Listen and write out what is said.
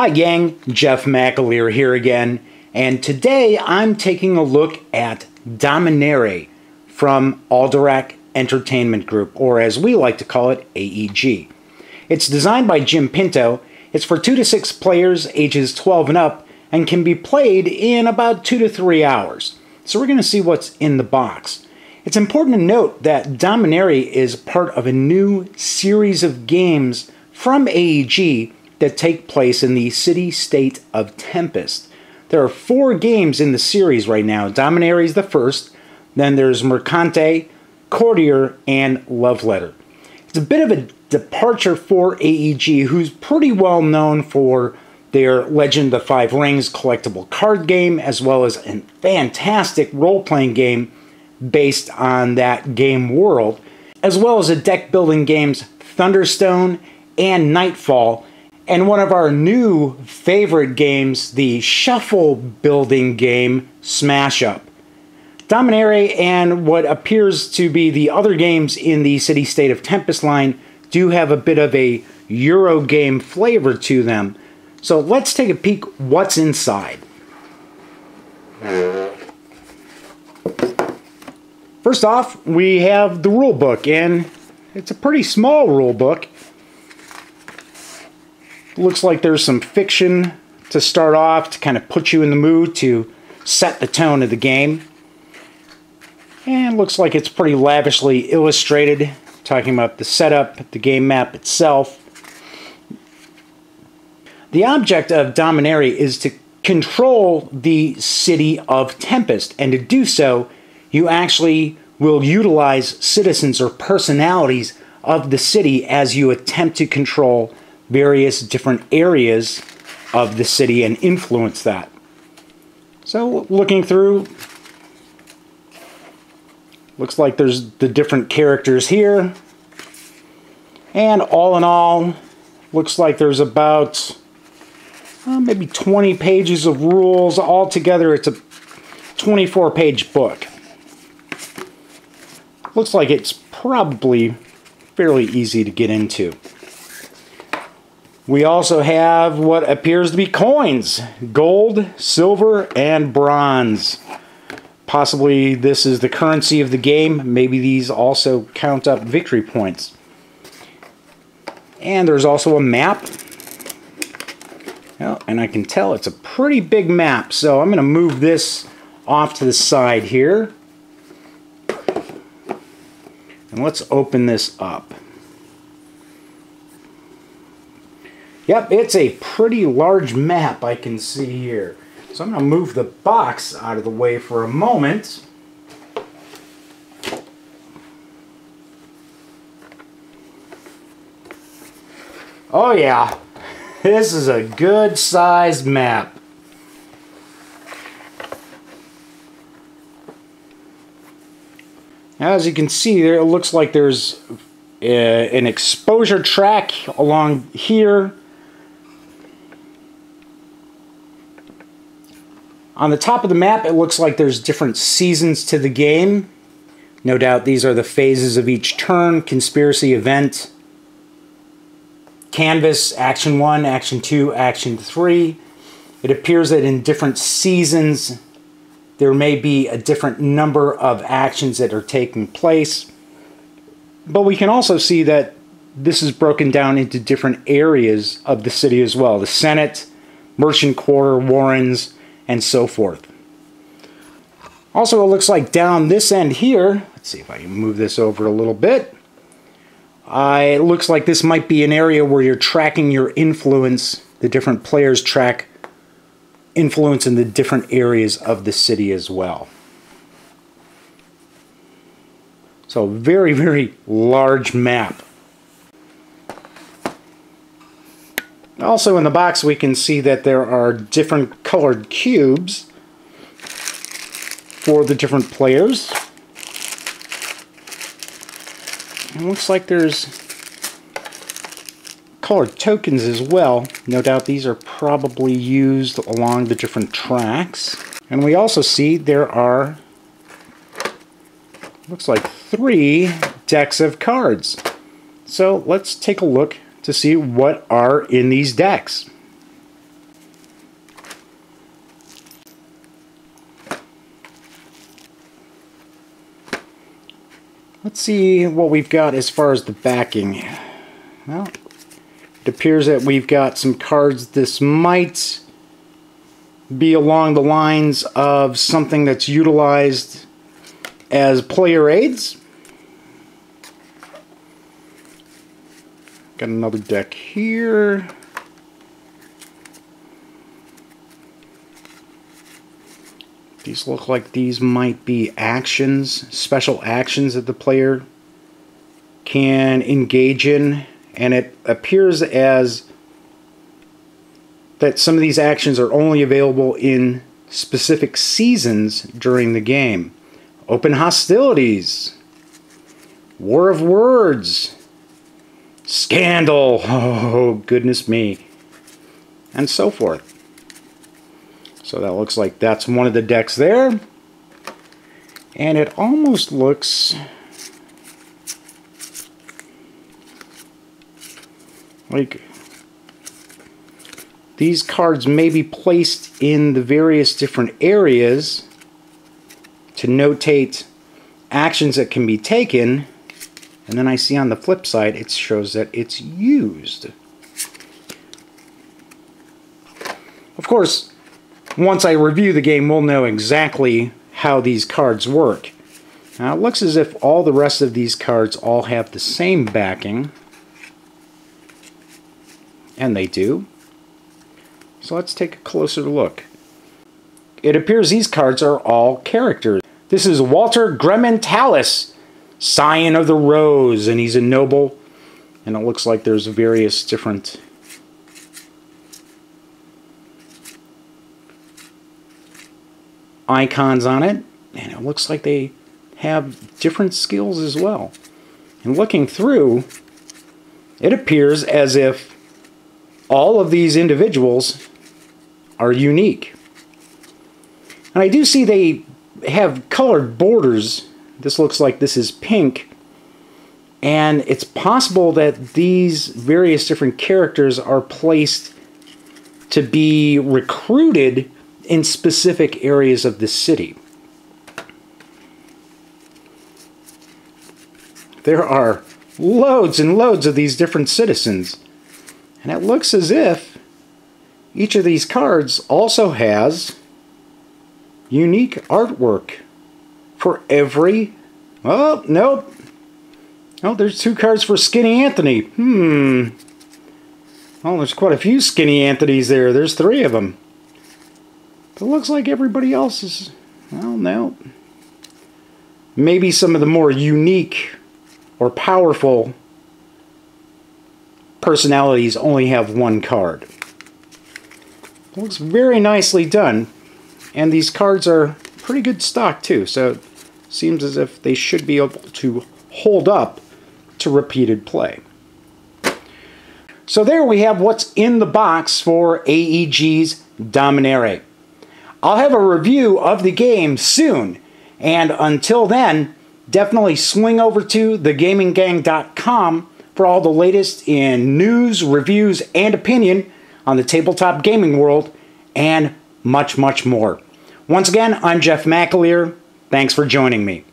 Hi gang, Jeff McAleer here again, and today I'm taking a look at Dominare from Alderac Entertainment Group, or as we like to call it, AEG. It's designed by Jim Pinto. It's for 2 to 6 players, ages 12 and up, and can be played in about 2 to 3 hours. So we're going to see what's in the box. It's important to note that Dominare is part of a new series of games from AEG that take place in the city-state of Tempest. There are 4 games in the series right now. Dominare is the first, then there's Mercante, Courtier, and Love Letter. It's a bit of a departure for AEG, who's pretty well known for their Legend of the Five Rings collectible card game, as well as a fantastic role-playing game based on that game world, as well as the deck-building games Thunderstone and Nightfall, and one of our new favorite games, the shuffle-building game Smash Up. Dominare and what appears to be the other games in the City-State of Tempest line do have a bit of a Euro game flavor to them. So let's take a peek what's inside. First off, we have the rule book, and it's a pretty small rule book. Looks like there's some fiction to start off to kind of put you in the mood to set the tone of the game. And looks like it's pretty lavishly illustrated, talking about the setup, the game map itself. The object of Dominare is to control the city of Tempest, and to do so, you actually will utilize citizens or personalities of the city as you attempt to control various different areas of the city and influence that. So looking through, looks like there's the different characters here, and all in all, looks like there's about maybe 20 pages of rules. Altogether, it's a 24-page book. Looks like it's probably fairly easy to get into. We also have what appears to be coins: gold, silver, and bronze. Possibly this is the currency of the game. Maybe these also count up victory points. And there's also a map. Oh, and I can tell it's a pretty big map, so I'm going to move this off to the side here. And let's open this up. Yep, it's a pretty large map I can see here. So I'm going to move the box out of the way for a moment. Oh yeah, this is a good sized map. As you can see there, it looks like there's an exposure track along here. On the top of the map, it looks like there's different seasons to the game. No doubt these are the phases of each turn: conspiracy, event, canvas, action 1, action 2, action 3. It appears that in different seasons, there may be a different number of actions that are taking place. But we can also see that this is broken down into different areas of the city as well: the Senate, Merchant Quarter, Warrens, and so forth. Also, it looks like down this end here, let's see if I can move this over a little bit. It looks like this might be an area where you're tracking your influence. The different players track influence in the different areas of the city as well. So very, very large map. Also in the box we can see that there are different colored cubes for the different players. It looks like there's colored tokens as well. No doubt these are probably used along the different tracks. And we also see there are, looks like 3 decks of cards. So let's take a look to see what are in these decks. Let's see what we've got as far as the backing. Well, it appears that we've got some cards. This might be along the lines of something that's utilized as player aids. Got another deck here. These look like these might be actions, special actions that the player can engage in, and it appears as that some of these actions are only available in specific seasons during the game. Open hostilities, war of words, scandal, oh goodness me, and so forth. So that looks like that's one of the decks there. And it almost looks like these cards may be placed in the various different areas to notate actions that can be taken. And then I see on the flip side it shows that it's used. Of course, once I review the game, we'll know exactly how these cards work. Now, it looks as if all the rest of these cards all have the same backing. And they do. So let's take a closer look. It appears these cards are all characters. This is Walter Gremmentalis, Scion of the Rose, and he's a noble. And it looks like there's various different icons on it, and it looks like they have different skills as well. And looking through, it appears as if all of these individuals are unique. And I do see they have colored borders. This looks like this is pink, and it's possible that these various different characters are placed to be recruited in specific areas of the city. There are loads and loads of these different citizens, and it looks as if each of these cards also has unique artwork for every... Oh, nope. Oh, there's 2 cards for Skinny Anthony. Oh, there's quite a few Skinny Anthonys there. There's 3 of them. But it looks like everybody else is, well, no. Maybe some of the more unique or powerful personalities only have 1 card. It looks very nicely done. And these cards are pretty good stock too, so it seems as if they should be able to hold up to repeated play. So there we have what's in the box for AEG's Dominare. I'll have a review of the game soon, and until then, definitely swing over to thegaminggang.com for all the latest in news, reviews, and opinion on the tabletop gaming world, and much, much more. Once again, I'm Jeff McAleer. Thanks for joining me.